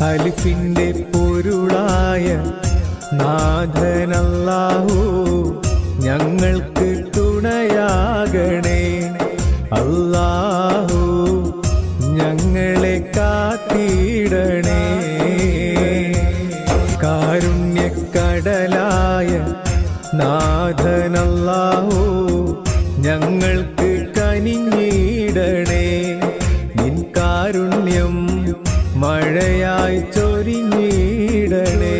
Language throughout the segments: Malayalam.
അലിഫിന്റെ പൊരുളായ നാഥനല്ലാഹു ഞങ്ങൾക്ക് തുണയാകണേ. അല്ലാഹു ഞങ്ങളെ കാത്തിടണേ. കാരുണ്യക്കടലായ നാഥനല്ലാഹു ഞങ്ങൾക്ക് കനിഞ്ഞിടണേ. നിൻ കാരുണ്യം മഴയായി ചൊരിഞ്ഞിടണേ.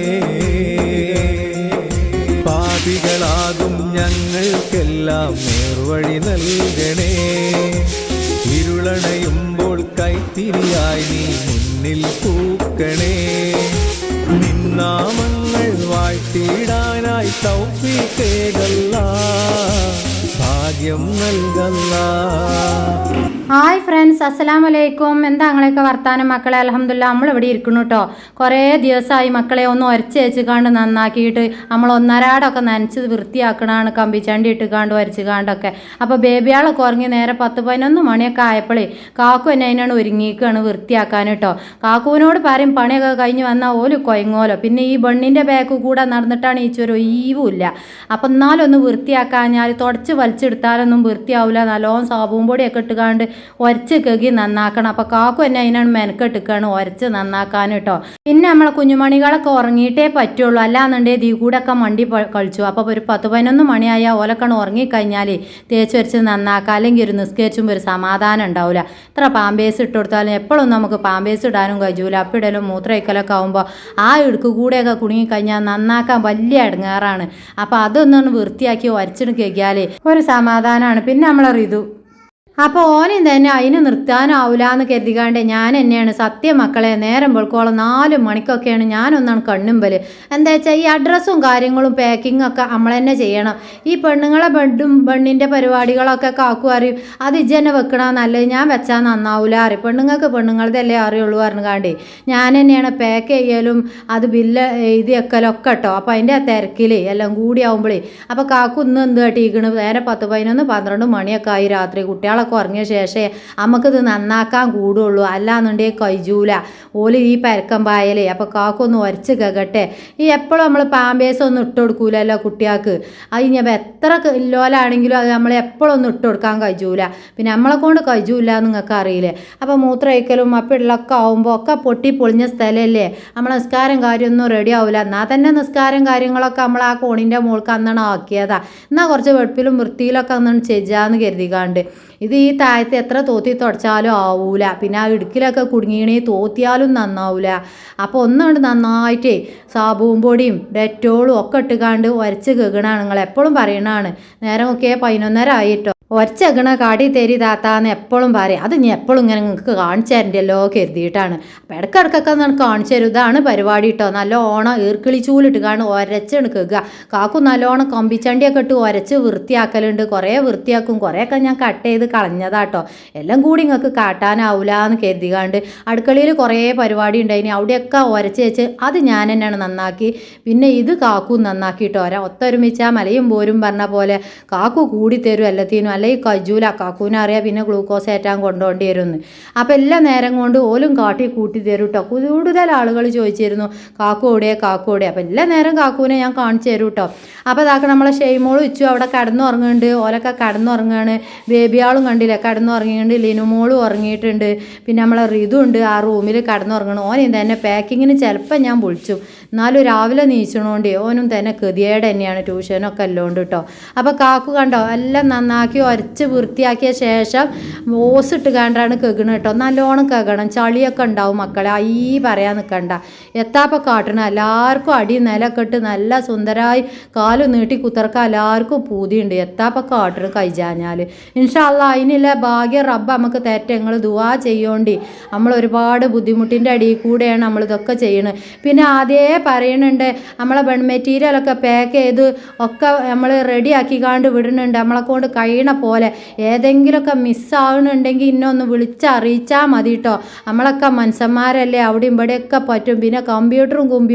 പാപികളാകും ഞങ്ങൾക്കെല്ലാം നേർവഴി നൽകണേ. ഇരുളണയുമ്പോൾ കൈത്തിരിയായി നീ മുന്നിൽ പൂക്കണേ. നിന്നാമങ്ങൾ വാഴ്ത്തിയിടാനായി തൗഫീഖേകല്ലാ, ഭാഗ്യം നൽകല്ലാ. ഹായ് ഫ്രണ്ട്സ്, അസ്സലാമു അലൈക്കും. എന്താ നിങ്ങളെയൊക്കെ വർത്താനം മക്കളെ? അൽഹംദുലില്ലാ നമ്മളിവിടെ ഇരിക്കുന്നു കേട്ടോ. കുറേ ദിവസമായി മക്കളെ ഒന്ന് ഉരച്ച് കാണ്ട് നന്നാക്കിയിട്ട് നമ്മൾ ഒന്നരാടൊക്കെ നനച്ച് വൃത്തിയാക്കണതാണ്, കമ്പിച്ചണ്ടി ഇട്ട് കാണ്ട് വരച്ച് കാണ്ടൊക്കെ. അപ്പോൾ ബേബിയാളൊക്കെ ഉറങ്ങി നേരെ 10-11 മണിയൊക്കെ ആയപ്പോഴേ കാക്കു എന്നെ അതിനാണ് ഒരുങ്ങിയിരിക്കുകയാണ് വൃത്തിയാക്കാൻ കേട്ടോ. കാക്കുവിനോട് പറയും പണിയൊക്കെ കഴിഞ്ഞ് വന്നാൽ ഓല് കൊയങ്ങോലോ. പിന്നെ ഈ ബണ്ണിൻ്റെ ബാക്ക് കൂടെ നടന്നിട്ടാണ് ഈ ചൊരു ഒഴിവുമില്ല. അപ്പം എന്നാലും ഒന്ന് വൃത്തിയാക്കാഞ്ഞാൽ തുടച്ച് വലിച്ചെടുത്താലൊന്നും വൃത്തിയാവില്ല. നല്ലോണം സാബും പൊടിയൊക്കെ ഇട്ടുകാണ്ട് ഒരച്ച് കഴുകി നന്നാക്കണം. അപ്പോൾ കാക്കു എന്നെ അതിനാണ് മെനക്കെട്ടിക്കാണ് ഒരച്ച് നന്നാക്കാൻ കേട്ടോ. പിന്നെ നമ്മളെ കുഞ്ഞുമണികളൊക്കെ ഉറങ്ങിയിട്ടേ പറ്റുള്ളൂ, അല്ലാന്നുണ്ടെങ്കിൽ ദീ കൂടെ ഒക്കെ മണ്ടി കളിച്ചു. അപ്പോൾ ഒരു 10-11 മണിയായാൽ ഓലക്കണ് ഉറങ്ങിക്കഴിഞ്ഞാൽ തേച്ച് വരച്ച് നന്നാക്കാം. അല്ലെങ്കിൽ ഒരു നിസ്കരിച്ചുമ്പോൾ ഒരു സമാധാനം ഉണ്ടാവില്ല. ഇത്ര പാമ്പേഴ്സ് ഇട്ട് കൊടുത്താലും എപ്പോഴും നമുക്ക് പാമ്പേഴ്സ് ഇടാനും കഴിയൂല. അപ്പിടലും മൂത്രയിക്കലൊക്കെ ആകുമ്പോൾ ആ ഇടുക്ക് കൂടെയൊക്കെ കുടുങ്ങിക്കഴിഞ്ഞാൽ നന്നാക്കാൻ വലിയ ഇടങ്ങാറാണ്. അപ്പോൾ അതൊന്നും വൃത്തിയാക്കി ഒരച്ചിട്ട് കഴിക്കാൽ ഒരു സമാധാനമാണ്. പിന്നെ നമ്മളെ റിതു അപ്പോൾ ഓനും തന്നെ അതിന് നിർത്താനാവില്ല എന്ന് കരുതിക്കാണ്ട് ഞാൻ തന്നെയാണ് സത്യം മക്കളെ നേരം വെളുക്കോളം 4 മണിക്കൊക്കെയാണ് ഞാനൊന്നാണ് കണ്ണുമ്പൽ. എന്താ വെച്ചാൽ ഈ അഡ്രസ്സും കാര്യങ്ങളും പാക്കിങ്ങും ഒക്കെ നമ്മൾ തന്നെ ചെയ്യണം. ഈ പെണ്ണുങ്ങളെ പെണ്ണിൻ്റെ പരിപാടികളൊക്കെ കാക്കു അറിയും, അത് ഇജ്ജ് തന്നെ വെക്കണ നല്ലത്, ഞാൻ വെച്ചാൽ നന്നാവില്ല അറിയും. പെണ്ണുങ്ങളതല്ലേ അറിയുള്ളൂ പറഞ്ഞുകാണ്ടേ ഞാൻ തന്നെയാണ് പാക്ക് ചെയ്യലും അത് ബില്ല് എഴുതി വെക്കലൊക്കെ കേട്ടോ. അപ്പോൾ അതിൻ്റെ തിരക്കിൽ എല്ലാം കൂടി ആകുമ്പോഴേ അപ്പോൾ കാക്കു ഇന്ന് എന്ത് കെട്ടിയിരിക്കണ് നേരെ 10-11-12 മണിയൊക്കെ ആയി രാത്രി. കുട്ടികളൊക്കെ ഉറങ്ങിയ ശേഷമേ നമുക്കിത് നന്നാക്കാൻ കൂടുള്ളൂ, അല്ലാന്നുണ്ടെങ്കിൽ കഴിയൂല. ഓല് ഈ പരക്കം പായലേ. അപ്പോൾ കാക്കൊന്ന് ഉരച്ച് കകട്ടെ. ഈ എപ്പോഴും നമ്മൾ പാമ്പേഴ്സ് ഒന്നും ഇട്ട് കൊടുക്കൂലല്ലോ കുട്ടികൾക്ക്. അത് ഇനി എത്ര കിലോലാണെങ്കിലും അത് നമ്മൾ എപ്പോഴും ഒന്നും ഇട്ട് കൊടുക്കാൻ കഴിയൂല. പിന്നെ നമ്മളെ കൊണ്ട് കഴിയൂല നിങ്ങൾക്ക് അറിയില്ലേ. അപ്പോൾ മൂത്രമൊഴിക്കലും അപ്പിള്ളൊക്കെ ആകുമ്പോൾ ഒക്കെ പൊട്ടി പൊളിഞ്ഞ സ്ഥലമല്ലേ, നമ്മളെ നിസ്കാരം കാര്യമൊന്നും റെഡി ആവില്ല. എന്നാൽ തന്നെ നിസ്കാരം കാര്യങ്ങളൊക്കെ നമ്മൾ ആ കോണിൻ്റെ മുകൾക്ക് അന്നാണ് ആക്കിയതാ. എന്നാൽ കുറച്ച് വെടുപ്പിലും വൃത്തിയിലൊക്കെ അന്നാണ് ചെയ്യാന്ന് കരുതിക്കാണ്ട്. ഇത് ഈ താഴത്ത് എത്ര തോത്തി തുടച്ചാലും ആവൂല. പിന്നെ ആ ഇടുക്കിലൊക്കെ കുടുങ്ങിയണേ തോത്തിയാലും നന്നാവൂല. അപ്പോൾ ഒന്നുകൊണ്ട് നന്നായിട്ടേ സാബുവും പൊടിയും ഡെറ്റോളും ഒക്കെ ഇട്ടുകാണ്ട് ഉരച്ച് കെകണാണ്. നിങ്ങൾ എപ്പോഴും പറയണതാണ്. നേരം ഒക്കെ 11:30 ആയിട്ടോ. ഒരച്ചെക്കണ കാടി തരി താത്താന്ന് എപ്പോഴും പറയും. അത് ഞാൻ എപ്പോഴും ഇങ്ങനെ നിങ്ങൾക്ക് കാണിച്ചു തരണ്ടല്ലോ കരുതിയിട്ടാണ്. അപ്പം ഇടയ്ക്കിടയ്ക്കൊക്കെ നമുക്ക് കാണിച്ചു തരും. ഇതാണ് പരിപാടി കേട്ടോ. നല്ലോണം ഈർക്കിളി ചൂലിട്ട് കാണും ഒരച്ചാണ് കേൾക്കുക. കാക്കും നല്ലോണം കമ്പിച്ചണ്ടിയൊക്കെ ഇട്ട് ഒരച്ച് വൃത്തിയാക്കലുണ്ട്. കുറേ വൃത്തിയാക്കും, കുറേയൊക്കെ ഞാൻ കട്ട് ചെയ്ത് കളഞ്ഞതാട്ടോ. എല്ലാം കൂടി നിങ്ങൾക്ക് കാട്ടാനാവില്ല എന്ന് കരുതികാണ്ട് അടുക്കളയിൽ കുറേ പരിപാടി ഉണ്ടായിന്. അവിടെയൊക്കെ ഒരച്ച് വെച്ച് അത് ഞാൻ തന്നെയാണ് നന്നാക്കി. പിന്നെ ഇത് കാക്കും നന്നാക്കിയിട്ടോ. ഒത്തൊരുമിച്ചാൽ മലയും പോരും പറഞ്ഞ പോലെ കാക്കു കൂടി തരും എല്ലാത്തിനും. അല്ലെങ്കിൽ കജൂല കാക്കൂനറിയാം പിന്നെ ഗ്ലൂക്കോസ് ഏറ്റാൻ കൊണ്ടുപോകേണ്ടി വരുമെന്ന്. അപ്പോൾ എല്ലാ നേരം കൊണ്ട് ഓലും കാട്ടി കൂട്ടി തരും കേട്ടോ. കൂടുതൽ ആളുകൾ ചോദിച്ചിരുന്നു കാക്കു ഓടിയേ കാക്കു ഓടിയേ. അപ്പോൾ എല്ലാ നേരം കാക്കൂനെ ഞാൻ കാണിച്ചു തരും കേട്ടോ. അപ്പോൾ അതാക്ക് നമ്മളെ ഷെയ്മോളും ഇച്ചു അവിടെ കിടന്നുറങ്ങുന്നുണ്ട്. ഓലൊക്കെ കിടന്നുറങ്ങുകയാണ്. ബേബിയാളും കണ്ടില്ലേ കിടന്നുറങ്ങിയിട്ടുണ്ട്. ലിനുമോളും ഉറങ്ങിയിട്ടുണ്ട്. പിന്നെ നമ്മളെ റിതു ഉണ്ട് ആ റൂമിൽ കിടന്നുറങ്ങണം. ഓനും തന്നെ പാക്കിങ്ങിന് ചിലപ്പോൾ ഞാൻ വിളിച്ചു, എന്നാലും രാവിലെ നീച്ചണോണ്ട് ഓനും തന്നെ ഗതിയേട് തന്നെയാണ്. ട്യൂഷനൊക്കെ അല്ലോണ്ട് കേട്ടോ. അപ്പോൾ കാക്കു കണ്ടോ എല്ലാം നന്നാക്കി ഉരച്ച് വൃത്തിയാക്കിയ ശേഷം ഓസിട്ട് കണ്ടാണ് കെകണം കേട്ടോ. നല്ലോണം കെകണം, ചളിയൊക്കെ ഉണ്ടാവും മക്കളെ. ഈ പറയാൻ നിൽക്കണ്ട. എത്താപ്പം കാട്ടണം. എല്ലാവർക്കും അടി നിലൊക്കെ ഇട്ട് നല്ല സുന്ദരമായി കാല് നീട്ടി കുത്തിറക്കാൻ എല്ലാവർക്കും പൂതിയുണ്ട്. എത്താപ്പം കാട്ടണം കഴിച്ചാഞ്ഞാൽ. ഇൻഷാ അല്ലാഹ് അതിനുള്ള ഭാഗ്യം റബ്ബ് നമുക്ക് തരട്ടെ. നിങ്ങൾ ദുആ ചെയ്യോണ്ടി. നമ്മൾ ഒരുപാട് ബുദ്ധിമുട്ടിൻ്റെ അടിയിൽ കൂടെയാണ് നമ്മളിതൊക്കെ ചെയ്യണത്. പിന്നെ ആദ്യമേ പറയുന്നുണ്ട് നമ്മളെ ബൺ മെറ്റീരിയലൊക്കെ പാക്ക് ചെയ്ത് ഒക്കെ നമ്മൾ റെഡിയാക്കി കാണ്ട് വിടുന്നുണ്ട്. നമ്മളെ കൊണ്ട് കഴിയണ പോലെ ഏതെങ്കിലുമൊക്കെ മിസ്സാകണുണ്ടെങ്കിൽ ഇന്നൊന്ന് വിളിച്ചറിയിച്ചാൽ മതി കേട്ടോ. നമ്മളൊക്കെ മനുഷ്യന്മാരല്ലേ, അവിടെയും ഇവിടെയൊക്കെ പറ്റും. പിന്നെ കമ്പ്യൂട്ടറും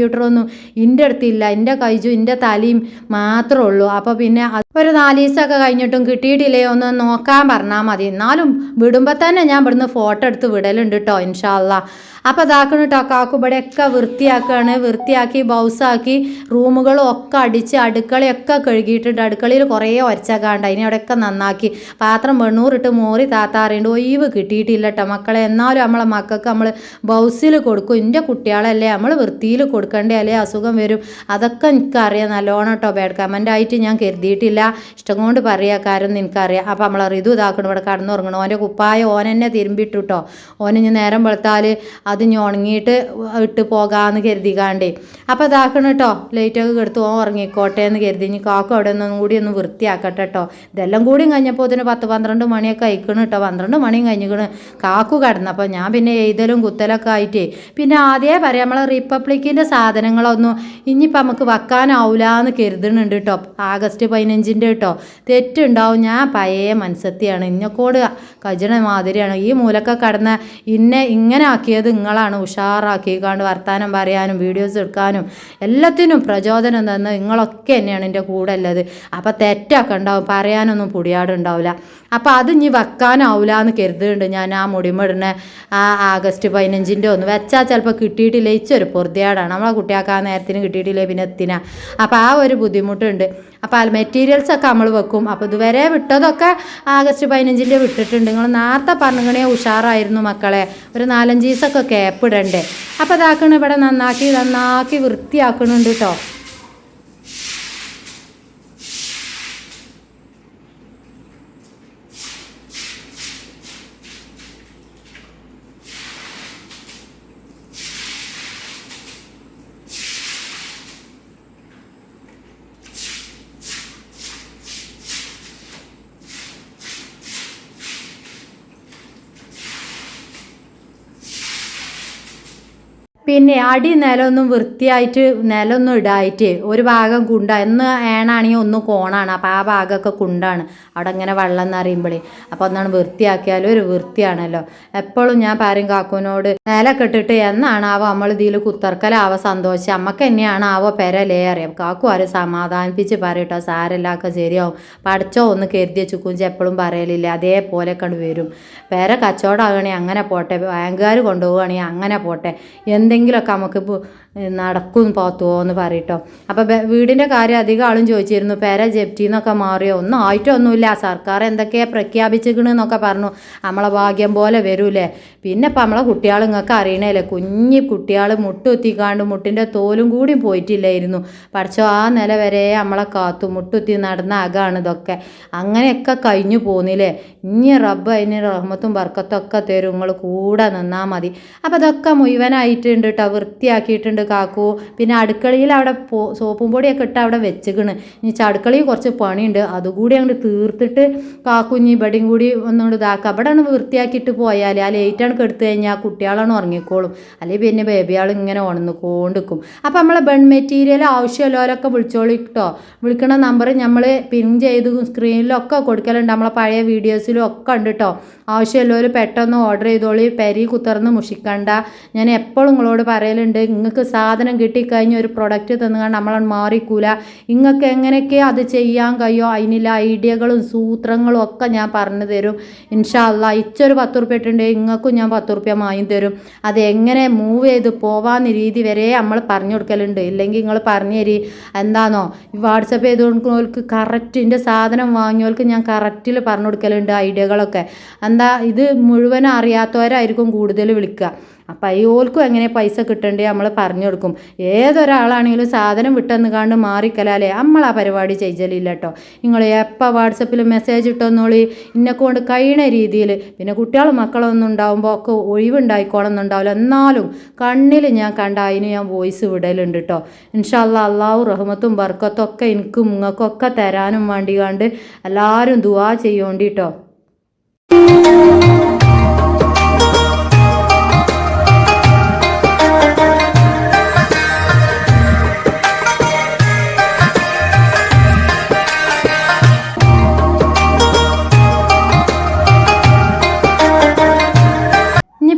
ഒന്നും എൻ്റെ അടുത്തില്ല. എൻ്റെ കൈജും എൻ്റെ തലയും മാത്രമേ ഉള്ളൂ. അപ്പോൾ പിന്നെ ഒരു 4 ദിവസമൊക്കെ കഴിഞ്ഞിട്ടും കിട്ടിയിട്ടില്ലേ ഒന്ന് നോക്കാൻ പറഞ്ഞാൽ മതി. എന്നാലും വിടുമ്പോൾ തന്നെ ഞാൻ ഇവിടുന്ന് ഫോട്ടോ എടുത്ത് വിടലുണ്ട് കേട്ടോ ഇൻഷാ അല്ലാഹ്. അപ്പോൾ ഇതാക്കണം കേട്ടോ. കാക്കു ഇവിടെയൊക്കെ വൃത്തിയാക്കുകയാണ്. വൃത്തിയാക്കി ബൗസാക്കി റൂമുകളും ഒക്കെ അടിച്ച് അടുക്കളയൊക്കെ കഴുകിയിട്ടുണ്ട്. അടുക്കളയിൽ കുറേ ഒരച്ചക്കാണ്ട് അതിനെ അവിടെയൊക്കെ നന്നാക്കി പാത്രം വെണ്ണൂറിട്ട് മോറി താത്താറിയുണ്ട്. ഒഴിവ് കിട്ടിയിട്ടില്ല കേട്ടോ മക്കളെ. എന്നാലും നമ്മളെ മക്കൾക്ക് നമ്മൾ ബൗസിൽ കൊടുക്കും. എൻ്റെ കുട്ടികളല്ലേ നമ്മൾ വൃത്തിയിൽ കൊടുക്കണ്ടേ, അല്ലേ അസുഖം വരും. അതൊക്കെ എനിക്കറിയാം നല്ലോണം കേട്ടോ. ബാഡ് കമൻ്റ് ആയിട്ട് ഞാൻ കരുതിയിട്ടില്ല, ഇഷ്ടം കൊണ്ട് പറയുക. കാര്യം എനിക്കറിയാം. അപ്പോൾ നമ്മൾ റിതു ഇതാക്കണം ഇവിടെ കടന്നുറങ്ങണം. ഓൻ്റെ കുപ്പായ ഓൻ തന്നെ തിരുമ്പിട്ടു കേട്ടോ. ഓനിഞ്ഞ് നേരം വെളുത്താൽ അത് ഇനി ഉണങ്ങിയിട്ട് ഇട്ട് പോകാമെന്ന് കരുതിക്കാണ്ടേ. അപ്പോൾ ഇതാക്കണം കേട്ടോ. ലൈറ്റൊക്കെ കെടുത്ത് ഓൻ ഉറങ്ങിക്കോട്ടെ എന്ന് കരുതി. ഇനി കാക്ക അവിടെ ഒന്നും കൂടി ഒന്ന് വൃത്തിയാക്കട്ടെ കേട്ടോ. ഇതെല്ലാം കൂടിയും കഴിഞ്ഞപ്പോൾ ഇതിന് 10-12 മണിയൊക്കെ അയക്കണം കേട്ടോ. 12 മണിയും കഴിഞ്ഞിക്കണ് കാക്കു കിടന്നപ്പോൾ ഞാൻ പിന്നെ എഴുതലും കുത്തലൊക്കെ ആയിട്ടേ പിന്നെ ആദ്യമേ പറയാം നമ്മളെ റിപ്പബ്ലിക്കിൻ്റെ സാധനങ്ങളൊന്നും ഇനിയിപ്പോൾ നമുക്ക് വെക്കാനാവില്ല എന്ന് കരുതുന്നുണ്ട് കേട്ടോ. ആഗസ്റ്റ് 15 കേട്ടോ. തെറ്റുണ്ടാവും. ഞാൻ പഴയ മനസ്സത്തിയാണ്. ഇന്നക്കോട് കജണ മാതിരിയാണ്. ഈ മൂലക്കെ കടന്ന ഇങ്ങനെ ആക്കിയത് നിങ്ങളാണ്. ഉഷാറാക്കിക്കാണ്ട് വർത്താനം പറയാനും വീഡിയോസ് എടുക്കാനും എല്ലാത്തിനും പ്രചോദനം തന്ന് നിങ്ങളൊക്കെ തന്നെയാണ് എൻ്റെ കൂടെ ഉള്ളത്. അപ്പോൾ തെറ്റൊക്കെ ഉണ്ടാവും, പറയാനൊന്നും പുടിയാടുണ്ടാവില്ല. അപ്പോൾ അത് ഇനി വെക്കാനാവില്ല എന്ന് കരുതുന്നുണ്ട് ഞാൻ. ആ മുടിമിടുന്ന ആ ആഗസ്റ്റ് 15 ഒന്ന് വെച്ചാൽ ചിലപ്പോൾ കിട്ടിയിട്ടില്ല. ഇച്ചൊരു പൊറുതിയാടാണ്. നമ്മളെ കുട്ടികൾക്ക് ആ നേരത്തിന് കിട്ടിയിട്ടില്ലേ പിന്നെ എത്തിനാ. അപ്പോൾ ആ ഒരു ബുദ്ധിമുട്ടുണ്ട്. അപ്പോൾ മെറ്റീരിയൽസൊക്കെ നമ്മൾ വെക്കും. അപ്പോൾ ഇതുവരെ വിട്ടതൊക്കെ ആഗസ്റ്റ് 15 വിട്ടിട്ടുണ്ട്. നിങ്ങൾ നേരത്തെ പറഞ്ഞേ ഉഷാറായിരുന്നു മക്കളെ. ഒരു 4-5 ദിവസമൊക്കെ ക്യാപ്പ് ഇടണ്ടേ. അപ്പോൾ ഇതാക്കണം ഇവിടെ നന്നാക്കി വൃത്തിയാക്കണുണ്ട് കേട്ടോ. പിന്നെ അടി നിലമൊന്നും വൃത്തിയായിട്ട് നിലമൊന്നും ഇടായിട്ട് ഒരു ഭാഗം കുണ്ട എന്ന് ഏണാണെങ്കിൽ ഒന്ന് കോണാണ്. അപ്പോൾ ആ ഭാഗമൊക്കെ കുണ്ടാണ്. അവിടെ ഇങ്ങനെ വെള്ളം നിറയുമ്പോഴേ അപ്പോൾ ഒന്നാണ് വൃത്തിയാക്കിയാലും ഒരു വൃത്തിയാണല്ലോ. എപ്പോഴും ഞാൻ പറയും കാക്കുവിനോട് നിലൊക്കെ ഇട്ടിട്ട് എന്നാണാവോ നമ്മൾ ഇതിൽ കുത്തർക്കലാവോ സന്തോഷം അമ്മക്ക് തന്നെയാണ് ആവോ പെരലേ അറിയാം. കാക്കു ആരും സമാധാനിപ്പിച്ച് പറയട്ടോ. സാരെല്ലാമൊക്കെ ശരിയാവും പഠിച്ചോ ഒന്ന് കരുതി വെച്ചുക്കും എപ്പോഴും പറയലില്ല. അതേപോലെ കണ്ട് വരും. പെര കച്ചവടമാകണമെങ്കിൽ അങ്ങനെ പോട്ടെ, ബാങ്കുകാർ കൊണ്ടുപോവുകയാണെങ്കിൽ അങ്ങനെ പോട്ടെ, എന്തെങ്കിലുമൊക്കെ നമുക്ക് നടക്കും പോത്തുവോ എന്ന് പറയട്ടോ. അപ്പോൾ വീടിൻ്റെ കാര്യം അധികം ആളും ചോദിച്ചിരുന്നു. പെര ജപ്തിന്നൊക്കെ മാറിയോ? ഒന്നും ആയിട്ടൊന്നുമില്ല. സർക്കാർ എന്തൊക്കെയാണ് പ്രഖ്യാപിച്ചിരിക്കണെന്നൊക്കെ പറഞ്ഞു. നമ്മളെ ഭാഗ്യം പോലെ വരൂലേ. പിന്നെ ഇപ്പം നമ്മളെ കുട്ടികൾ നിങ്ങൾക്ക് അറിയണേല്ലേ, കുഞ്ഞി കുട്ടികൾ മുട്ടുത്തിക്കാണ്ട് മുട്ടിൻ്റെ തോലും കൂടി പോയിട്ടില്ലായിരുന്നു. പഠിച്ചോ ആ നില വരെ നമ്മളെ കാത്തു മുട്ടുത്തി നടന്ന അകാണ് ഇതൊക്കെ. അങ്ങനെയൊക്കെ കഴിഞ്ഞു പോന്നില്ലേ. ഇനി റബ്ബ് അതിന് റഹ്മത്തും ബർക്കത്തും ഒക്കെ തരും. നിങ്ങൾ കൂടെ നിന്നാൽ മതി. അപ്പോൾ ഇതൊക്കെ മുഴുവനായിട്ടുണ്ട് കേട്ടോ. വൃത്തിയാക്കിയിട്ടുണ്ട് കാക്കു. പിന്നെ അടുക്കളയിൽ അവിടെ സോപ്പും പൊടിയൊക്കെ ഇട്ട് അവിടെ വെച്ചിക്കണ്. ഇനി അടുക്കളയിൽ കുറച്ച് പണിയുണ്ട്. അതുകൂടി അങ്ങോട്ട് തീർത്തിട്ട് കാക്കു ഇനി ഇവിടെയും കൂടി ഒന്നുകൊണ്ട് ഇതാക്കുക. അവിടെ ആണ് വൃത്തിയാക്കിയിട്ട് പോയാൽ ആ ലേറ്റാണ് എടുത്തു കഴിഞ്ഞാൽ കുട്ടികളാണ് ഉറങ്ങിക്കോളും. അല്ലെങ്കിൽ പിന്നെ ബേബിയാൾ ഇങ്ങനെ ഉണർന്നുകൊണ്ടിരിക്കും. അപ്പോൾ നമ്മളെ മെറ്റീരിയൽ ആവശ്യമുള്ളവരൊക്കെ വിളിച്ചോളി കേട്ടോ. വിളിക്കണ നമ്പർ നമ്മൾ പിൻ ചെയ്ത് സ്ക്രീനിലൊക്കെ കൊടുക്കലുണ്ട്. നമ്മളെ പഴയ വീഡിയോസിലും ഒക്കെ ഉണ്ട് കേട്ടോ. ആവശ്യമുള്ളവർ പെട്ടെന്ന് ഓർഡർ ചെയ്തോളി. പെരി കുത്തർന്ന് മുഷിക്കണ്ട. ഞാൻ എപ്പോഴും നിങ്ങളോട് പറയലുണ്ട്, നിങ്ങൾക്ക് സാധനം കിട്ടിക്കഴിഞ്ഞ് ഒരു പ്രൊഡക്റ്റ് തന്നുകൊണ്ട് നമ്മളത് മാറിക്കൂല. നിങ്ങൾക്ക് എങ്ങനെയൊക്കെയോ അത് ചെയ്യാൻ കഴിയോ അതിനുള്ള ഐഡിയകളും സൂത്രങ്ങളും ഒക്കെ ഞാൻ പറഞ്ഞു തരും ഇൻഷാ അള്ളാ. ഇച്ചൊരു 10 ഉറുപ്പ്യ ഇട്ടുണ്ടെങ്കിൽ നിങ്ങൾക്കും ഞാൻ 10 ഉറുപ്പ്യ വാങ്ങി തരും. അത് എങ്ങനെ മൂവ് ചെയ്ത് പോവാന്ന രീതി വരെ നമ്മൾ പറഞ്ഞു കൊടുക്കലുണ്ട്. ഇല്ലെങ്കിൽ നിങ്ങൾ പറഞ്ഞു തരി എന്താണോ വാട്സപ്പ് ചെയ്ത് കൊടുക്കുന്നവർക്ക് കറക്റ്റ് എൻ്റെ സാധനം വാങ്ങിയവർക്ക് ഞാൻ കറക്റ്റിൽ പറഞ്ഞു കൊടുക്കലുണ്ട് ഐഡിയകളൊക്കെ. എന്താ ഇത് മുഴുവൻ അറിയാത്തവരായിരിക്കും കൂടുതൽ വിളിക്കുക. അപ്പം അയ്യോൽക്കും എങ്ങനെ പൈസ കിട്ടണ്ടേ നമ്മൾ പറഞ്ഞു കൊടുക്കും. ഏതൊരാളാണെങ്കിലും സാധനം വിട്ടെന്ന് കണ്ട് മാറിക്കലാലേ നമ്മൾ ആ പരിപാടി ചെയ്യലില്ല കേട്ടോ. നിങ്ങൾ എപ്പോൾ വാട്സപ്പിൽ മെസ്സേജ് ഇട്ടെന്നോളി ഇന്നെക്കൊണ്ട് കഴിയണ രീതിയിൽ. പിന്നെ കുട്ടികളും മക്കളൊന്നും ഉണ്ടാകുമ്പോൾ ഒക്കെ ഒഴിവുണ്ടായിക്കോണമെന്നുണ്ടാവില്ല. എന്നാലും കണ്ണിൽ ഞാൻ കണ്ട അതിന് ഞാൻ വോയിസ് വിടലുണ്ട് കേട്ടോ. ഇൻഷാ അല്ലാ അള്ളാഹു റഹ്മത്തും ബർക്കത്തും ഒക്കെ എനിക്കും നിങ്ങൾക്കൊക്കെ തരാനും വേണ്ടി കണ്ട് എല്ലാവരും ദുആ ചെയ്യോണ്ടി കേട്ടോ.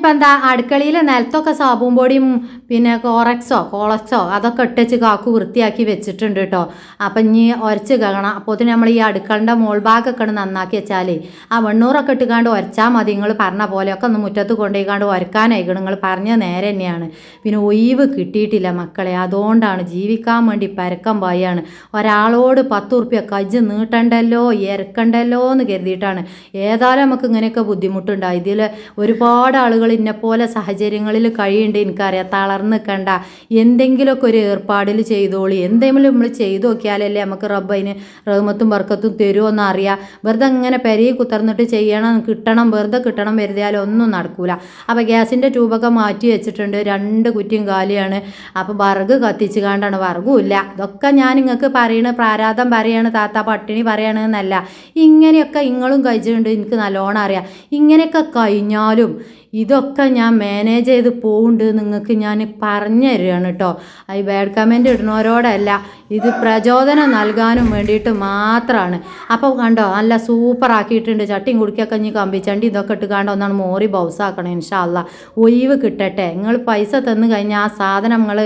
ഇനിയിപ്പോൾ എന്താ അടുക്കളയിൽ നിലത്തൊക്കെ സാബും പൊടിയും പിന്നെ കോളക്സോ അതൊക്കെ ഇട്ടച്ച് കാക്കു വൃത്തിയാക്കി വെച്ചിട്ടുണ്ട് കേട്ടോ. അപ്പം ഇനി ഉരച്ച് കയറണം. അപ്പോൾ നമ്മൾ ഈ അടുക്കളൻ്റെ മോൾ ഭാഗമൊക്കെ നന്നാക്കി വെച്ചാലേ ആ വെണ്ണൂറൊക്കെ ഇട്ടുകാണ്ട് ഉരച്ചാൽ മതി. നിങ്ങൾ പറഞ്ഞ പോലെയൊക്കെ ഒന്ന് മുറ്റത്ത് കൊണ്ടുപോയിക്കാണ്ട് ഉരക്കാനായിക്കണം. നിങ്ങൾ പറഞ്ഞ നേരെ തന്നെയാണ്. പിന്നെ ഒഴിവ് കിട്ടിയിട്ടില്ല മക്കളെ, അതുകൊണ്ടാണ് ജീവിക്കാൻ വേണ്ടി പരക്കം പായാണ്. ഒരാളോട് 10 ഉറുപ്പ്യ കജ്ജ് നീട്ടണ്ടല്ലോ ഇരക്കണ്ടല്ലോ എന്ന് കരുതിയിട്ടാണ്. ഏതായാലും നമുക്ക് ഇങ്ങനെയൊക്കെ ബുദ്ധിമുട്ടുണ്ടായി. ഇതിൽ ഒരുപാട് ആളുകൾ ഇന്നെപ്പോലെ സാഹചര്യങ്ങളിൽ കഴിയുന്നുണ്ട്. എനിക്കറിയാം, തളർന്ന് നിൽക്കണ്ട, എന്തെങ്കിലുമൊക്കെ ഒരു ഏർപ്പാടിൽ ചെയ്തോളി. എന്തെങ്കിലും നമ്മൾ ചെയ്തു നോക്കിയാലല്ലേ നമുക്ക് റബ്ബ് അതിന് റഹ്മത്തും ബർക്കത്തും തരുമോന്ന് അറിയാം. വെറുതെ ഇങ്ങനെ പെരയിൽ കുത്തർന്നിട്ട് കിട്ടണം വെറുതെ കിട്ടണം വരുതിയാലും ഒന്നും നടക്കൂല. അപ്പോൾ ഗ്യാസിൻ്റെ ട്യൂബൊക്കെ മാറ്റി വെച്ചിട്ടുണ്ട്. 2 കുറ്റിയും കാലിയാണ്. അപ്പോൾ വിറക് കത്തിച്ച് കാണ്ടാണ്, വിറകുമില്ല. ഇതൊക്കെ ഞാൻ നിങ്ങൾക്ക് പറയണ പ്രാരാധം പറയാണ്, താത്ത പട്ടിണി പറയണമെന്നല്ല. ഇങ്ങനെയൊക്കെ നിങ്ങളും കഴിച്ചിട്ടുണ്ട്, എനിക്ക് നല്ലോണം അറിയാം. ഇങ്ങനെയൊക്കെ കഴിഞ്ഞാലും ഇതൊക്കെ ഞാൻ മാനേജ് ചെയ്ത് പോകുന്നുണ്ട് നിങ്ങൾക്ക് ഞാൻ പറഞ്ഞു തരികയാണ് കേട്ടോ. ഈ ബാഡ് കമൻറ്റ് ഇടുന്നവരോടല്ല, ഇത് പ്രചോദനം നൽകാനും വേണ്ടിയിട്ട് മാത്രമാണ്. അപ്പോൾ കണ്ടോ നല്ല സൂപ്പറാക്കിയിട്ടുണ്ട്. ചട്ടിയും കുടിക്കൊക്കെ ഇനി കമ്പിച്ചണ്ടി ഇതൊക്കെ ഇട്ട് കാണ്ട് ഒന്നാണ് മോറി ബൗസാക്കണം. ഇൻഷാ അല്ലാ ഒഴിവ് കിട്ടട്ടെ. നിങ്ങൾ പൈസ തന്നു കഴിഞ്ഞാൽ ആ സാധനം നിങ്ങൾ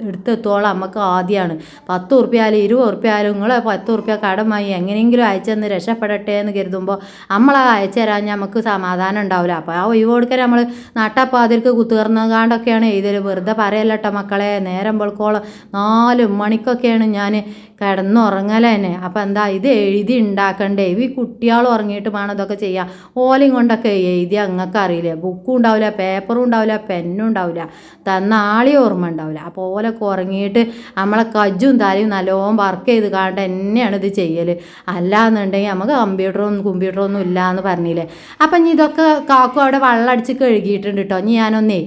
എടുത്തെത്തോളം നമുക്ക് ആദ്യമാണ്. 10 ഉറുപ്പ്യ ആയാലും 20 ഉറുപ്പ്യ ആയാലും നിങ്ങൾ 10 ഉറുപ്പ്യ കടമായി എങ്ങനെയെങ്കിലും അയച്ചെന്ന് രക്ഷപ്പെടട്ടെ എന്ന് കരുതുമ്പോൾ നമ്മളത് അയച്ചു തരാൻ നമുക്ക് സമാധാനം ഉണ്ടാവില്ല. അപ്പോൾ ആ ഒഴിവ് കൊടുക്കാൻ നമ്മൾ നട്ടപ്പാതിർക്ക് കുത്തുകർന്നകാണ്ടൊക്കെയാണ് എഴുതൽ. വെറുതെ പറയല്ലട്ടോ മക്കളെ. നേരം വെളുക്കോളം 4 മണിക്കൊക്കെയാണ് ഞാൻ കിടന്നുറങ്ങൽ തന്നെ. അപ്പം എന്താ ഇത് എഴുതി ഉണ്ടാക്കണ്ടേ? ഈ കുട്ടികൾ ഉറങ്ങിയിട്ട് വേണം ഇതൊക്കെ ചെയ്യാം. ഓലയും കൊണ്ടൊക്കെ എഴുതി അങ്ങക്ക് അറിയില്ലേ. ബുക്കും ഉണ്ടാവില്ല, പേപ്പറും ഉണ്ടാവില്ല, പെന്നും ഉണ്ടാവില്ല, തന്ന ആളി ഓർമ്മ ഉണ്ടാവില്ല. അപ്പോൾ ഓലൊക്കെ ഉറങ്ങിയിട്ട് നമ്മളെ കജ്ജും തലയും നല്ലോണം വർക്ക് ചെയ്ത് കാണ്ട് തന്നെയാണ് ഇത് ചെയ്യൽ. അല്ലാന്നുണ്ടെങ്കിൽ നമുക്ക് കമ്പ്യൂട്ടറൊന്നും ഇല്ല എന്ന് പറഞ്ഞില്ലേ. അപ്പം ഇനി ഇതൊക്കെ കാക്കും അവിടെ വെള്ളം അടിച്ച് കഴുകിയിട്ടുണ്ട് കേട്ടോ. ഇനി ഞാനൊന്നേ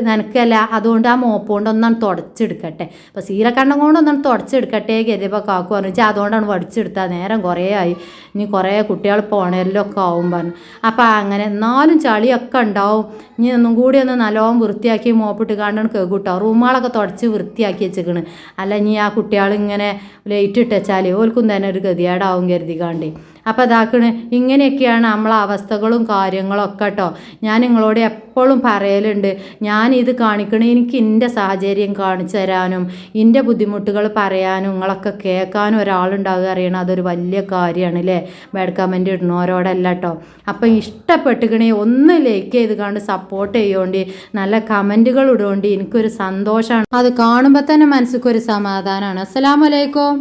നനക്കല്ല, അതുകൊണ്ട് ആ മോപ്പ് കൊണ്ട് ഒന്നാണ് തുടച്ചെടുക്കട്ടെ. അപ്പോൾ സീലക്കണ്ണം കൊണ്ട് ഒന്നാണ് തുടച്ചെടുക്കട്ടെ കരുതിയപ്പോൾ കാക്കു പറഞ്ഞു അതുകൊണ്ടാണ് വടിച്ചെടുത്താൽ നേരം കുറേ ആയി, ഇനി കുറേ കുട്ടികൾ പോണേലൊക്കെ ആവും പറഞ്ഞു. അപ്പം അങ്ങനെ എന്നാലും ചളിയൊക്കെ ഉണ്ടാവും. ഇനി ഒന്നും കൂടി ഒന്ന് നല്ലോണം വൃത്തിയാക്കി മോപ്പിട്ട് കാണ്ടാണ് കേൾക്കൂട്ടോ. റൂമുകളൊക്കെ തുടച്ച് വൃത്തിയാക്കി വെച്ചിക്കണ്. അല്ല ഇനി ആ കുട്ടികൾ ഇങ്ങനെ ലൈറ്റ് ഇട്ടുവെച്ചാൽ ഓൽക്കും തന്നെ ഒരു ഗതികേടാവും കരുതിക്കാണ്ടേ. അപ്പോൾ അതാക്കണ് ഇങ്ങനെയൊക്കെയാണ് നമ്മളെ അവസ്ഥകളും കാര്യങ്ങളൊക്കെ കേട്ടോ. ഞാൻ നിങ്ങളോട് എപ്പോഴും പറയലുണ്ട്, ഞാനിത് കാണിക്കണേ എനിക്ക് എൻ്റെ സാഹചര്യം കാണിച്ചു തരാനും എൻ്റെ ബുദ്ധിമുട്ടുകൾ പറയാനും നിങ്ങളൊക്കെ കേൾക്കാനും ഒരാളുണ്ടാവുക അറിയണം. അതൊരു വലിയ കാര്യമാണ് അല്ലേ. ബാഡ് കമൻറ്റ് ഇടുന്നവരോടല്ല കേട്ടോ. അപ്പം ഇഷ്ടപ്പെട്ടുകണേ ഒന്ന് ലൈക്ക് ചെയ്ത് കണ്ട് സപ്പോർട്ട് ചെയ്യുകൊണ്ട് നല്ല കമൻറ്റുകൾ ഇടുകൊണ്ട് എനിക്കൊരു സന്തോഷമാണ്. അത് കാണുമ്പോൾ തന്നെ മനസ്സിക്കൊരു സമാധാനമാണ്. അസ്സലാമു അലൈക്കും.